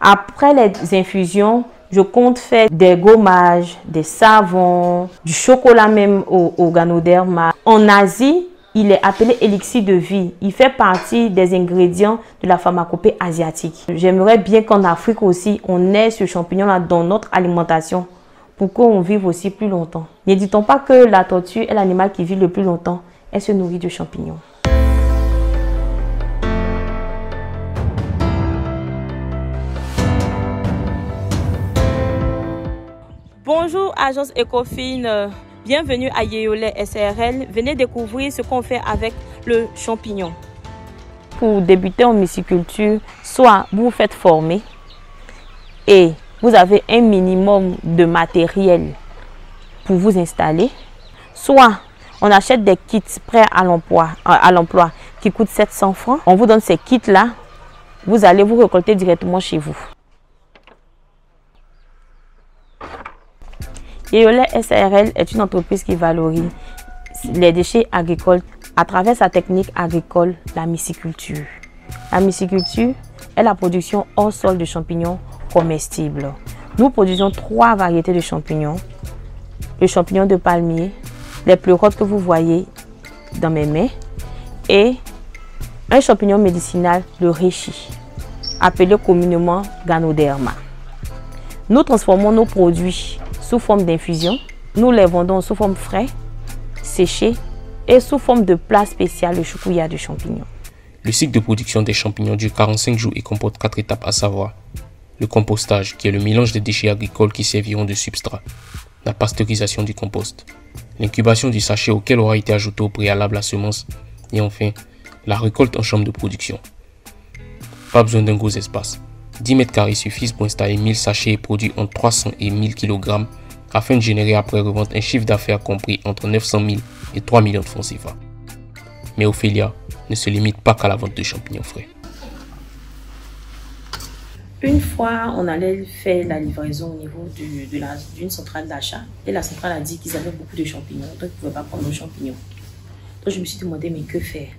Après les infusions, je compte faire des gommages, des savons, du chocolat même au Ganoderma. En Asie, il est appelé élixir de vie. Il fait partie des ingrédients de la pharmacopée asiatique. J'aimerais bien qu'en Afrique aussi, on ait ce champignon-là dans notre alimentation pour qu'on vive aussi plus longtemps. N'hésitons pas que la tortue est l'animal qui vit le plus longtemps. Elle se nourrit de champignons. Bonjour agence Ecofine, bienvenue à Yeolé SRL. Venez découvrir ce qu'on fait avec le champignon. Pour débuter en myciculture, soit vous vous faites former et vous avez un minimum de matériel pour vous installer, soit on achète des kits prêts à l'emploi qui coûtent 700 francs. On vous donne ces kits-là, vous allez vous récolter directement chez vous. Yeolé SRL est une entreprise qui valorise les déchets agricoles à travers sa technique agricole, la myciculture. La myciculture est la production hors sol de champignons comestibles. Nous produisons 3 variétés de champignons. Le champignon de palmier, les pleurotes que vous voyez dans mes mains, et un champignon médicinal, le reishi, appelé communément Ganoderma. Nous transformons nos produits sous forme d'infusion. Nous les vendons sous forme frais, séchés et sous forme de plat spécial, le choukouya de champignons. Le cycle de production des champignons dure 45 jours et comporte 4 étapes, à savoir le compostage, qui est le mélange des déchets agricoles qui serviront de substrat, la pasteurisation du compost, l'incubation du sachet auquel aura été ajouté au préalable la semence, et enfin la récolte en chambre de production. Pas besoin d'un gros espace. 10 mètres carrés suffisent pour installer 1000 sachets et produits entre 300 et 1000 kg afin de générer après revente un chiffre d'affaires compris entre 900 000 et 3 millions de francs CFA. Mais Ophélia ne se limite pas qu'à la vente de champignons frais. Une fois, on allait faire la livraison au niveau d'une centrale d'achat et la centrale a dit qu'ils avaient beaucoup de champignons, donc ils ne pouvaient pas prendre nos champignons. Donc je me suis demandé, mais que faire?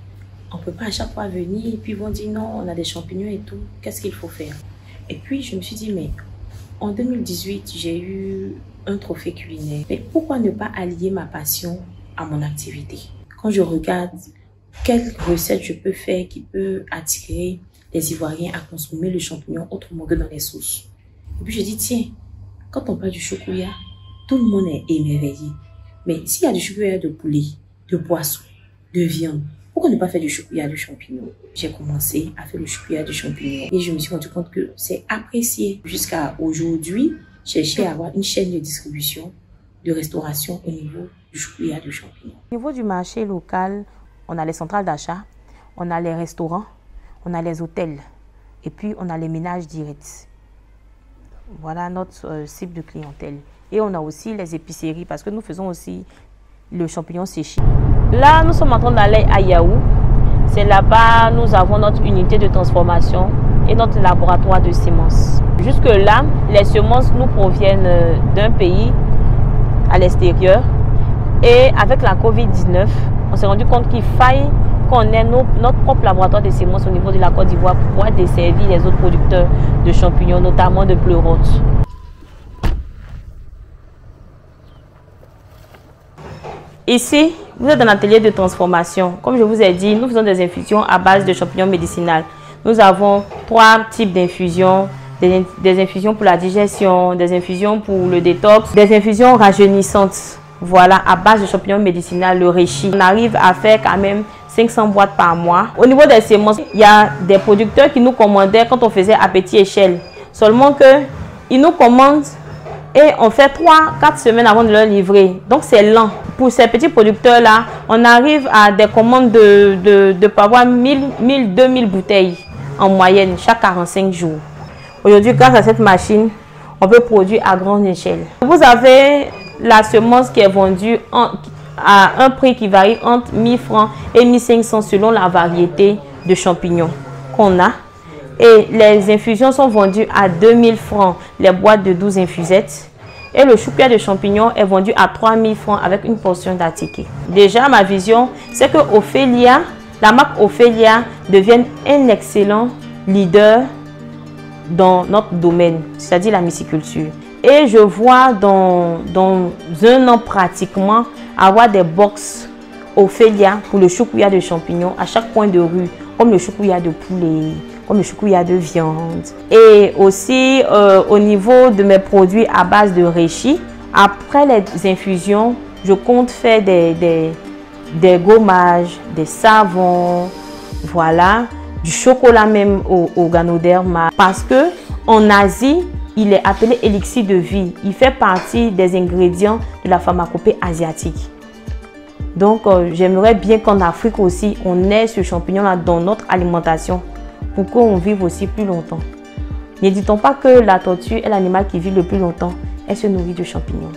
On ne peut pas à chaque fois venir et puis ils vont dire non, on a des champignons et tout, qu'est-ce qu'il faut faire? Et puis je me suis dit, mais en 2018, j'ai eu un trophée culinaire. Mais pourquoi ne pas allier ma passion à mon activité? Quand je regarde quelle recette je peux faire qui peut attirer les Ivoiriens à consommer le champignon autrement que dans les sauces. Et puis je dis, tiens, quand on parle du choukouya, tout le monde est émerveillé. Mais s'il y a du choukouya de poulet, de poisson, de viande, pourquoi ne pas faire du choukouya de champignons? J'ai commencé à faire le choukouya de champignons et je me suis rendu compte que c'est apprécié. Jusqu'à aujourd'hui, j'ai cherché à avoir une chaîne de distribution, de restauration au niveau du choukouya de champignons. Au niveau du marché local, on a les centrales d'achat, on a les restaurants, on a les hôtels et puis on a les ménages directs. Voilà notre cible de clientèle. Et on a aussi les épiceries parce que nous faisons aussi le champignon séché. Là, nous sommes en train d'aller à Yaou. C'est là-bas, nous avons notre unité de transformation et notre laboratoire de semences. Jusque-là, les semences nous proviennent d'un pays à l'extérieur. Et avec la Covid-19, on s'est rendu compte qu'il faille qu'on ait notre propre laboratoire de semences au niveau de la Côte d'Ivoire pour pouvoir desservir les autres producteurs de champignons, notamment de pleurotes. Ici, vous êtes dans l'atelier de transformation. Comme je vous ai dit, nous faisons des infusions à base de champignons médicinaux. Nous avons 3 types d'infusions. Des infusions pour la digestion, des infusions pour le détox, des infusions rajeunissantes. Voilà, à base de champignons médicinaux, le reishi. On arrive à faire quand même 500 boîtes par mois. Au niveau des semences, il y a des producteurs qui nous commandaient quand on faisait à petite échelle. Seulement qu'ils nous commandent et on fait 3-4 semaines avant de leur livrer. Donc c'est lent. Pour ces petits producteurs-là, on arrive à des commandes de pas avoir 1000-2000 bouteilles en moyenne chaque 45 jours. Aujourd'hui, grâce à cette machine, on peut produire à grande échelle. Vous avez la semence qui est vendue à un prix qui varie entre 1000 francs et 1500 selon la variété de champignons qu'on a. Et les infusions sont vendues à 2000 francs, les boîtes de 12 infusettes. Et le choukouya de champignons est vendu à 3000 francs avec une portion d'attiqué. Déjà, ma vision, c'est que Ophélia, la marque Ophélia devienne un excellent leader dans notre domaine, c'est-à-dire la myciculture. Et je vois dans un an pratiquement avoir des box Ophélia pour le choukouya de champignons à chaque coin de rue, comme le choukouya de poulet, comme le choukouya de viande. Et aussi au niveau de mes produits à base de reishi, après les infusions, je compte faire des gommages, des savons, voilà, du chocolat même au Ganoderma. Parce que en Asie, il est appelé élixir de vie. Il fait partie des ingrédients de la pharmacopée asiatique. Donc, j'aimerais bien qu'en Afrique aussi, on ait ce champignon-là dans notre alimentation pour qu'on vive aussi plus longtemps. Ne dit-on pas que la tortue est l'animal qui vit le plus longtemps? Elle se nourrit de champignons.